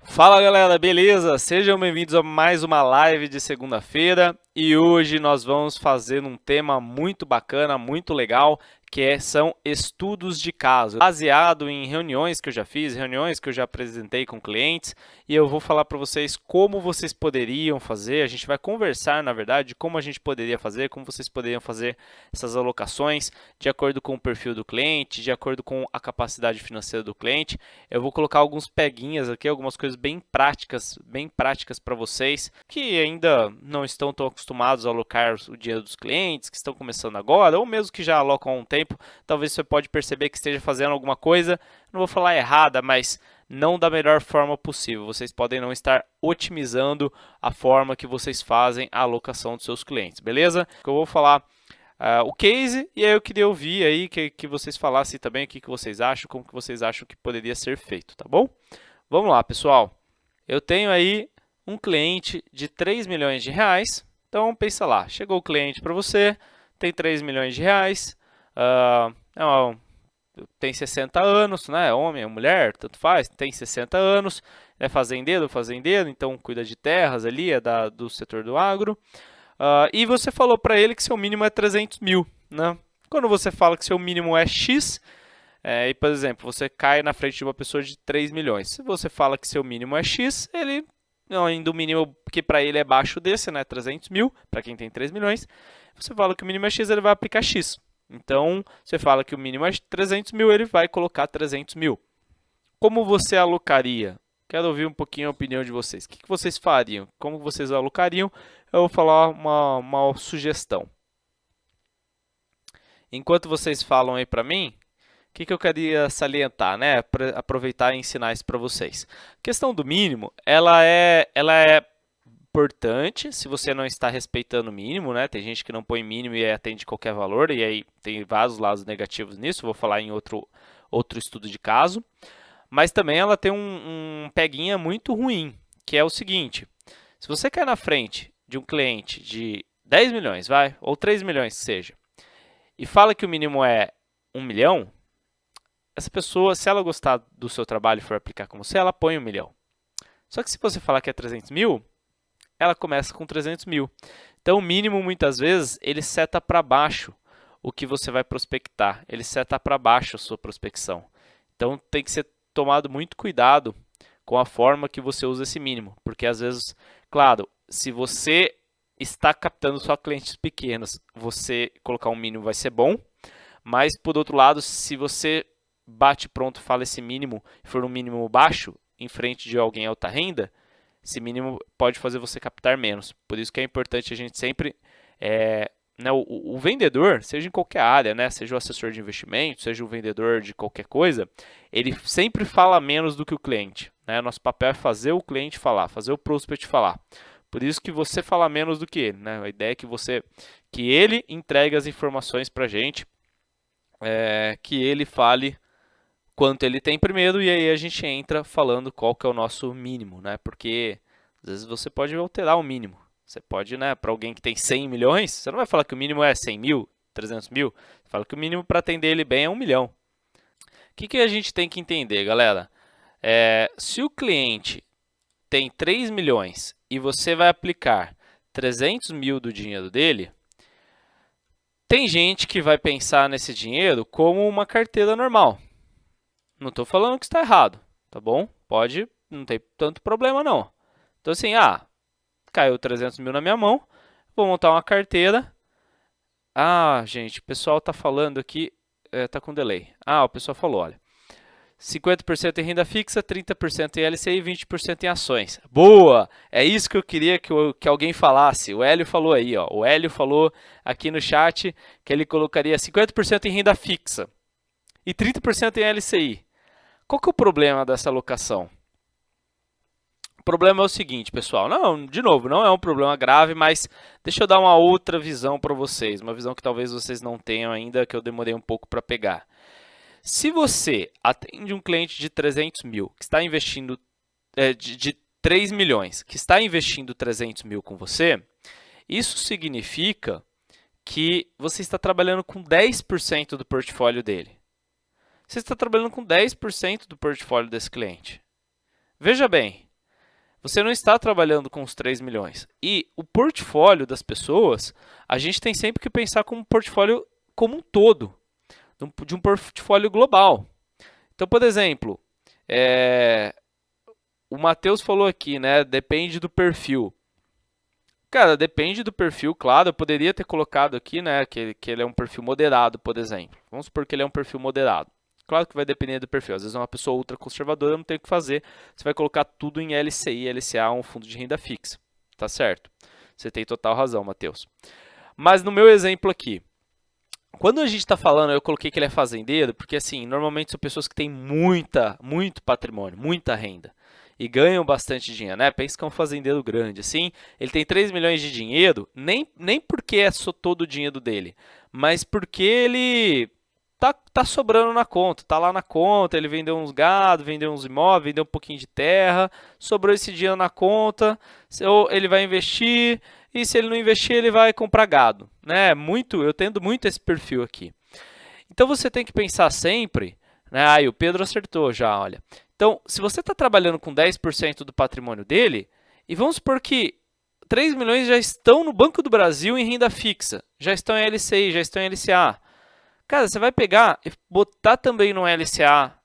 Fala galera, beleza? Sejam bem-vindos a mais uma live de segunda-feira e hoje nós vamos fazer um tema muito bacana, muito legal, são estudos de caso, baseado em reuniões que eu já fiz, reuniões que eu já apresentei com clientes e eu vou falar para vocês como vocês poderiam fazer, a gente vai conversar, na verdade, como a gente poderia fazer, como vocês poderiam fazer essas alocações de acordo com o perfil do cliente, de acordo com a capacidade financeira do cliente. Eu vou colocar alguns peguinhas aqui, algumas coisas bem práticas para vocês que ainda não estão tão acostumados a alocar o dinheiro dos clientes, que estão começando agora, ou mesmo que já alocam há um tempo. Talvez você pode perceber que esteja fazendo alguma coisa, não vou falar errada, mas não da melhor forma possível. Vocês podem não estar otimizando a forma que vocês fazem a alocação dos seus clientes, beleza? Eu vou falar o case, e aí eu queria ouvir aí que vocês falassem também o que vocês acham, como que vocês acham que poderia ser feito, tá bom? Vamos lá, pessoal. Eu tenho aí um cliente de 3 milhões de reais, então pensa lá, chegou o cliente para você, tem 3 milhões de reais, tem 60 anos, né? Homem ou mulher, tanto faz, tem 60 anos, é fazendeiro, então cuida de terras ali, é do setor do agro. E você falou para ele que seu mínimo é 300 mil, né? Quando você fala que seu mínimo é X, e por exemplo, você cai na frente de uma pessoa de 3 milhões. Se você fala que seu mínimo é X, ele, ainda o mínimo que para ele é baixo desse, né? 300 mil, para quem tem 3 milhões, você fala que o mínimo é X, ele vai aplicar X. Então, você fala que o mínimo é 300 mil, ele vai colocar 300 mil. Como você alocaria? Quero ouvir um pouquinho a opinião de vocês. O que vocês fariam? Como vocês alocariam? Eu vou falar uma sugestão. Enquanto vocês falam aí para mim, o que eu queria salientar, né? Aproveitar e ensinar isso para vocês. A questão do mínimo, ela é importante se você não está respeitando o mínimo, né? Tem gente que não põe mínimo e atende qualquer valor, e aí tem vários lados negativos nisso, vou falar em outro estudo de caso. Mas também ela tem um peguinha muito ruim, que é o seguinte: se você cai na frente de um cliente de 10 milhões, ou 3 milhões que seja, e fala que o mínimo é 1 milhão, essa pessoa, se ela gostar do seu trabalho e for aplicar com você, ela põe 1 milhão. Só que se você falar que é 300 mil, ela começa com 300 mil. Então, o mínimo, muitas vezes, ele seta para baixo o que você vai prospectar. Ele seta para baixo a sua prospecção. Então, tem que ser tomado muito cuidado com a forma que você usa esse mínimo. Porque, às vezes, claro, se você está captando só clientes pequenos, você colocar um mínimo vai ser bom. Mas, por outro lado, se você bate pronto, fala esse mínimo, e for um mínimo baixo, em frente de alguém alta renda, esse mínimo pode fazer você captar menos. Por isso que é importante a gente sempre, o vendedor, seja em qualquer área, né, seja o assessor de investimento, seja o vendedor de qualquer coisa, ele sempre fala menos do que o cliente, né? Nosso papel é fazer o cliente falar, fazer o prospect falar. Por isso que você fala menos do que ele, né? A ideia é que ele entregue as informações para a gente, que ele fale quanto ele tem primeiro, e aí a gente entra falando qual que é o nosso mínimo, né? Porque às vezes você pode alterar o mínimo. Você pode, né, para alguém que tem 100 milhões, você não vai falar que o mínimo é 100 mil, 300 mil. Você fala que o mínimo para atender ele bem é 1 milhão. O que a gente tem que entender, galera? Se o cliente tem 3 milhões e você vai aplicar 300 mil do dinheiro dele, tem gente que vai pensar nesse dinheiro como uma carteira normal. Não estou falando que está errado, tá bom? Não tem tanto problema não. Então assim, caiu 300 mil na minha mão, vou montar uma carteira. Gente, o pessoal está falando aqui, está com delay. O pessoal falou, olha, 50% em renda fixa, 30% em LCI e 20% em ações. Boa! É isso que eu queria que alguém falasse. O Hélio falou aí, ó. O Hélio falou aqui no chat que ele colocaria 50% em renda fixa e 30% em LCI. Qual que é o problema dessa alocação? O problema é o seguinte, pessoal. De novo, não é um problema grave, mas deixa eu dar uma outra visão para vocês. Uma visão que talvez vocês não tenham ainda, que eu demorei um pouco para pegar. Se você atende um cliente de 300 mil, que está investindo de 3 milhões, que está investindo 300 mil com você, isso significa que você está trabalhando com 10% do portfólio dele. Você está trabalhando com 10% do portfólio desse cliente. Veja bem, você não está trabalhando com os 3 milhões. E o portfólio das pessoas, a gente tem sempre que pensar como um portfólio como um todo, de um portfólio global. Então, por exemplo, o Matheus falou aqui, né? Depende do perfil. Cara, depende do perfil, claro. Eu poderia ter colocado aqui, né? Que ele é um perfil moderado, por exemplo. Vamos supor que ele é um perfil moderado. Claro que vai depender do perfil. Às vezes é uma pessoa ultra conservadora, não tem o que fazer. Você vai colocar tudo em LCI, LCA, um fundo de renda fixa. Tá certo? Você tem total razão, Matheus. Mas no meu exemplo aqui, quando a gente está falando, eu coloquei que ele é fazendeiro, porque assim, normalmente são pessoas que têm muito patrimônio, muita renda e ganham bastante dinheiro, né? Pensa que é um fazendeiro grande, assim, ele tem 3 milhões de dinheiro, nem porque é só todo o dinheiro dele, mas porque ele tá sobrando na conta, tá lá na conta, ele vendeu uns gado, vendeu uns imóveis, vendeu um pouquinho de terra, sobrou esse dinheiro na conta, ou ele vai investir, e se ele não investir, ele vai comprar gado, né? Eu tendo muito esse perfil aqui. Então você tem que pensar sempre, né? Aí o Pedro acertou já, olha. Então, se você está trabalhando com 10% do patrimônio dele, e vamos supor que 3 milhões já estão no Banco do Brasil em renda fixa, já estão em LCI, já estão em LCA. Cara, você vai pegar e botar também no LCA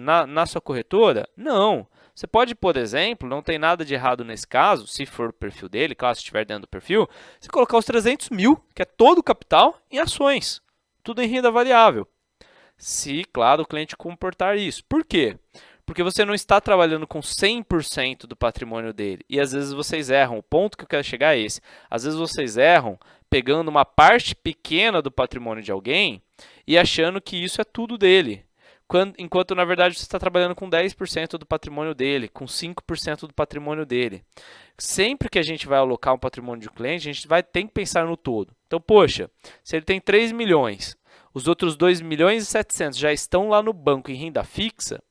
na sua corretora? Não. Você pode, por exemplo, não tem nada de errado nesse caso, se for o perfil dele, claro, se estiver dentro do perfil, você colocar os 300 mil, que é todo o capital, em ações. Tudo em renda variável. Se, claro, o cliente comportar isso. Por quê? Porque você não está trabalhando com 100% do patrimônio dele. E às vezes vocês erram. O ponto que eu quero chegar é esse. Às vezes vocês erram pegando uma parte pequena do patrimônio de alguém e achando que isso é tudo dele. Enquanto, na verdade, você está trabalhando com 10% do patrimônio dele, com 5% do patrimônio dele. Sempre que a gente vai alocar um patrimônio de um cliente, a gente tem que pensar no todo. Então, poxa, se ele tem 3 milhões, os outros 2 milhões e 700 já estão lá no banco em renda fixa,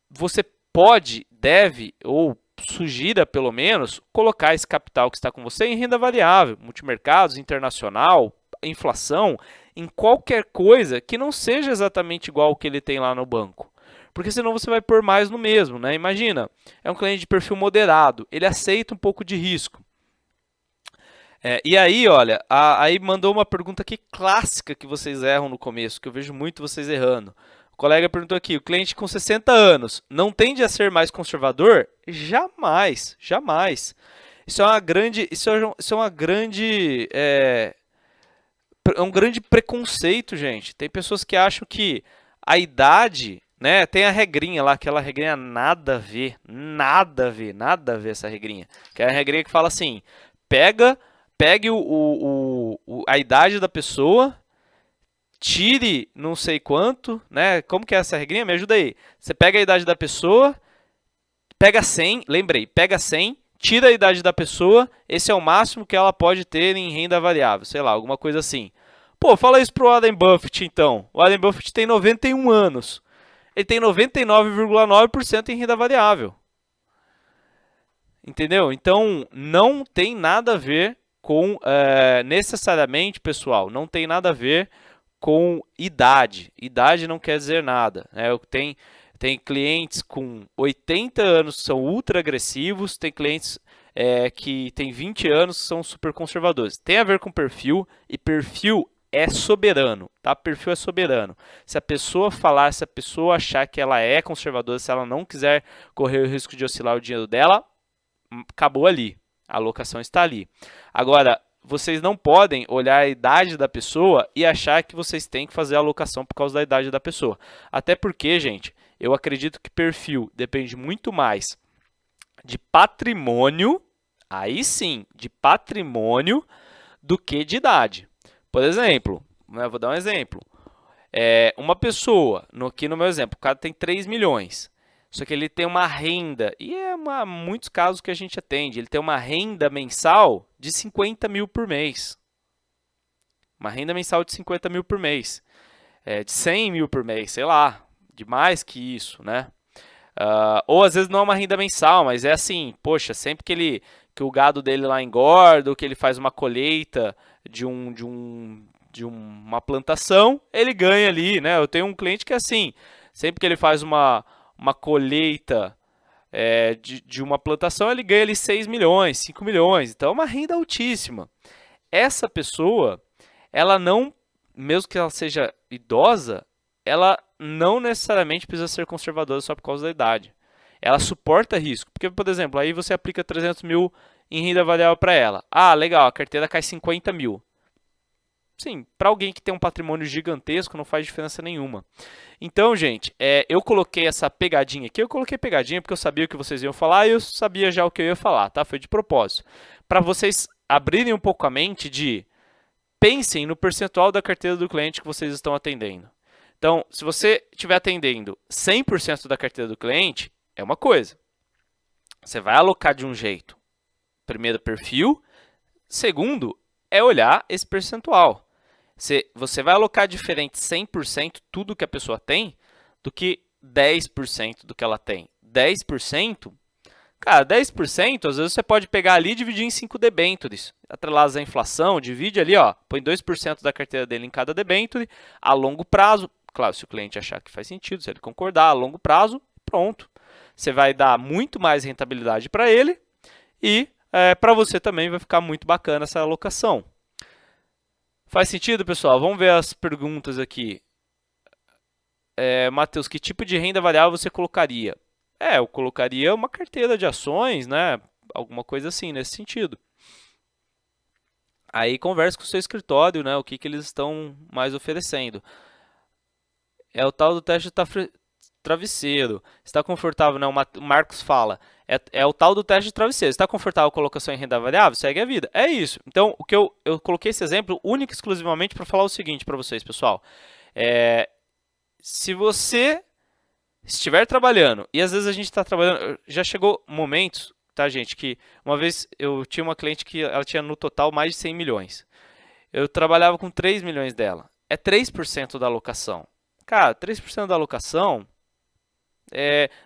você pode, deve ou sugira pelo menos colocar esse capital que está com você em renda variável, multimercados, internacional, inflação, em qualquer coisa que não seja exatamente igual ao que ele tem lá no banco. Porque senão você vai pôr mais no mesmo, né? Imagina, é um cliente de perfil moderado, ele aceita um pouco de risco. E aí, olha, aí mandou uma pergunta aqui clássica que vocês erram no começo, que eu vejo muito vocês errando. O colega perguntou aqui, o cliente com 60 anos não tende a ser mais conservador? Jamais, jamais. Isso é um grande preconceito, gente. Tem pessoas que acham que a idade, né, tem a regrinha lá, aquela regrinha nada a ver essa regrinha. Que é a regrinha que fala assim, pegue a idade da pessoa, tire não sei quanto, né? Como que é essa regrinha? Me ajuda aí. Você pega a idade da pessoa, pega 100, lembrei, pega 100, tira a idade da pessoa, esse é o máximo que ela pode ter em renda variável, sei lá, alguma coisa assim. Pô, fala isso pro Warren Buffett então. O Warren Buffett tem 91 anos. Ele tem 99,9% em renda variável. Entendeu? Então, não tem nada a ver com, necessariamente, pessoal, não tem nada a ver com idade. Idade não quer dizer nada. Né? Tem clientes com 80 anos que são ultra agressivos, tem clientes que têm 20 anos que são super conservadores. Tem a ver com perfil, e perfil é soberano, tá? Perfil é soberano. Se a pessoa falar, se a pessoa achar que ela é conservadora, se ela não quiser correr o risco de oscilar o dinheiro dela, acabou ali. A alocação está ali. Agora, vocês não podem olhar a idade da pessoa e achar que vocês têm que fazer a alocação por causa da idade da pessoa. Até porque, gente, eu acredito que perfil depende muito mais de patrimônio, aí sim, de patrimônio, do que de idade. Por exemplo, né, vou dar um exemplo. Uma pessoa, aqui no meu exemplo, o cara tem 3 milhões. Só que ele tem uma renda, e muitos casos que a gente atende, ele tem uma renda mensal de 50 mil por mês. Uma renda mensal de 50 mil por mês. De 100 mil por mês, sei lá, de mais que isso, né? Ou às vezes não é uma renda mensal, mas é assim, poxa, sempre que o gado dele lá engorda, ou que ele faz uma colheita de uma plantação, ele ganha ali, né? Eu tenho um cliente que é assim, sempre que ele faz uma colheita de uma plantação, ele ganha ali 6 milhões, 5 milhões. Então, é uma renda altíssima. Essa pessoa, ela não, mesmo que ela seja idosa, ela não necessariamente precisa ser conservadora só por causa da idade. Ela suporta risco. Porque, por exemplo, aí você aplica 300 mil em renda variável para ela. Ah, legal, a carteira cai 50 mil. Sim, para alguém que tem um patrimônio gigantesco não faz diferença nenhuma. Então, gente, eu coloquei essa pegadinha aqui. Eu coloquei pegadinha porque eu sabia o que vocês iam falar e eu sabia já o que eu ia falar, tá? Foi de propósito. Para vocês abrirem um pouco a mente de pensem no percentual da carteira do cliente que vocês estão atendendo. Então, se você estiver atendendo 100% da carteira do cliente, é uma coisa. Você vai alocar de um jeito. Primeiro, perfil. Segundo, é olhar esse percentual. Você vai alocar diferente 100% tudo que a pessoa tem do que 10% do que ela tem. 10%, cara, 10% às vezes você pode pegar ali e dividir em 5 debentures. Atrelados à inflação, divide ali, ó, põe 2% da carteira dele em cada debenture, a longo prazo, claro, se o cliente achar que faz sentido, se ele concordar, a longo prazo, pronto. Você vai dar muito mais rentabilidade para ele e para você também vai ficar muito bacana essa alocação. Faz sentido, pessoal? Vamos ver as perguntas aqui. Matheus, que tipo de renda variável você colocaria? Eu colocaria uma carteira de ações, né? Alguma coisa assim, nesse sentido. Aí converse com o seu escritório, né? O que eles estão mais oferecendo. É o tal do teste de travesseiro. Está confortável, né? O Marcos fala. É o tal do teste de travesseiro. Está confortável com a colocação em renda variável? Segue a vida. É isso. Então, o que eu coloquei esse exemplo único e exclusivamente para falar o seguinte para vocês, pessoal. Se você estiver trabalhando, e às vezes a gente está trabalhando, já chegou momentos, tá, gente, que uma vez eu tinha uma cliente que ela tinha no total mais de 100 milhões. Eu trabalhava com 3 milhões dela. É 3% da alocação. Cara, 3% da alocação...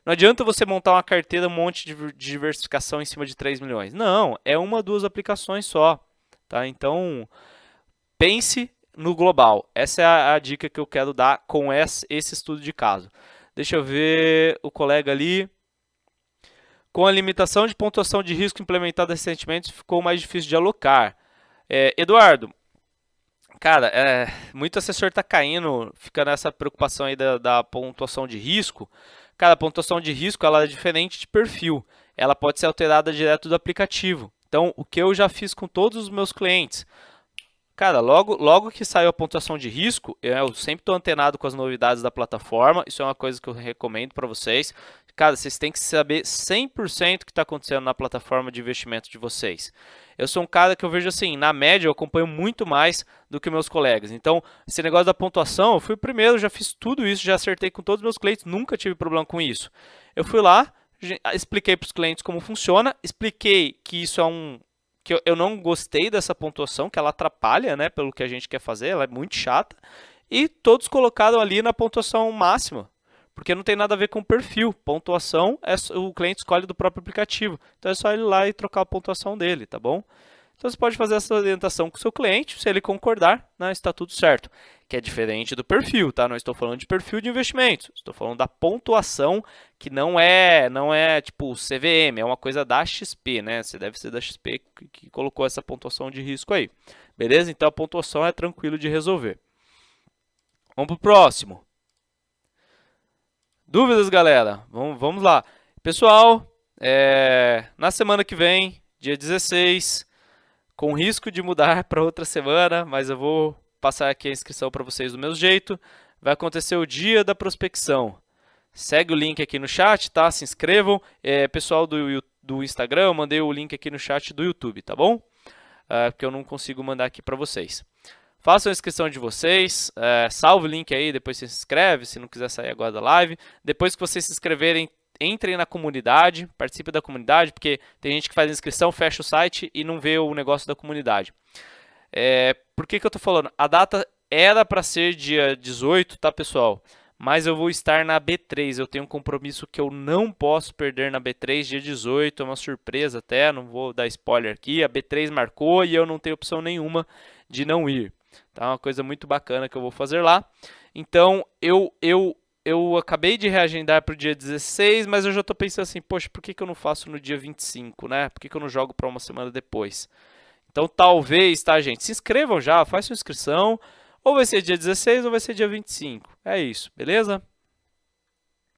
não adianta você montar uma carteira, um monte de diversificação em cima de 3 milhões. Não, é uma ou duas aplicações só. Tá? Então, pense no global. Essa é a dica que eu quero dar com esse estudo de caso. Deixa eu ver o colega ali. Com a limitação de pontuação de risco implementada recentemente, ficou mais difícil de alocar. Eduardo, cara, muito assessor está caindo, fica nessa preocupação aí da pontuação de risco. Cara, a pontuação de risco ela é diferente de perfil. Ela pode ser alterada direto do aplicativo. Então, o que eu já fiz com todos os meus clientes... Cara, logo que saiu a pontuação de risco, eu sempre estou antenado com as novidades da plataforma. Isso é uma coisa que eu recomendo para vocês. Cara, vocês têm que saber 100% o que está acontecendo na plataforma de investimento de vocês. Eu sou um cara que eu vejo assim, na média eu acompanho muito mais do que meus colegas. Então, esse negócio da pontuação, eu fui o primeiro, já fiz tudo isso, já acertei com todos os meus clientes, nunca tive problema com isso. Eu fui lá, expliquei para os clientes como funciona, expliquei que isso é que eu não gostei dessa pontuação, que ela atrapalha, né, pelo que a gente quer fazer, ela é muito chata, e todos colocaram ali na pontuação máxima, porque não tem nada a ver com o perfil. Pontuação o cliente escolhe do próprio aplicativo, então é só ele ir lá e trocar a pontuação dele, tá bom? Então você pode fazer essa orientação com o seu cliente, se ele concordar, né, está tudo certo. Que é diferente do perfil, tá? Não estou falando de perfil de investimentos, estou falando da pontuação, que não é tipo CVM, é uma coisa da XP, né? Você deve ser da XP que colocou essa pontuação de risco aí. Beleza? Então a pontuação é tranquilo de resolver. Vamos para o próximo. Dúvidas, galera? Vamos lá. Pessoal, na semana que vem, dia 16, com risco de mudar para outra semana, mas eu vou passar aqui a inscrição para vocês do meu jeito. Vai acontecer o dia da prospecção. Segue o link aqui no chat, tá? Se inscrevam. Pessoal do Instagram, eu mandei o link aqui no chat do YouTube, tá bom? Porque eu não consigo mandar aqui para vocês. Façam a inscrição de vocês, salve o link aí, depois você se inscreve, se não quiser sair agora da live. Depois que vocês se inscreverem, entrem na comunidade, participe da comunidade, porque tem gente que faz inscrição, fecha o site e não vê o negócio da comunidade. Por que eu estou falando? A data era para ser dia 18, tá, pessoal? Mas eu vou estar na B3, eu tenho um compromisso que eu não posso perder na B3, dia 18, é uma surpresa até, não vou dar spoiler aqui. A B3 marcou e eu não tenho opção nenhuma de não ir. Tá? Uma coisa muito bacana que eu vou fazer lá. Então, eu eu acabei de reagendar para o dia 16, mas eu já estou pensando assim, poxa, por que eu não faço no dia 25, né? Por que eu não jogo para uma semana depois? Então, talvez, tá, gente? Se inscrevam já, faz sua inscrição. Ou vai ser dia 16 ou vai ser dia 25. É isso, beleza?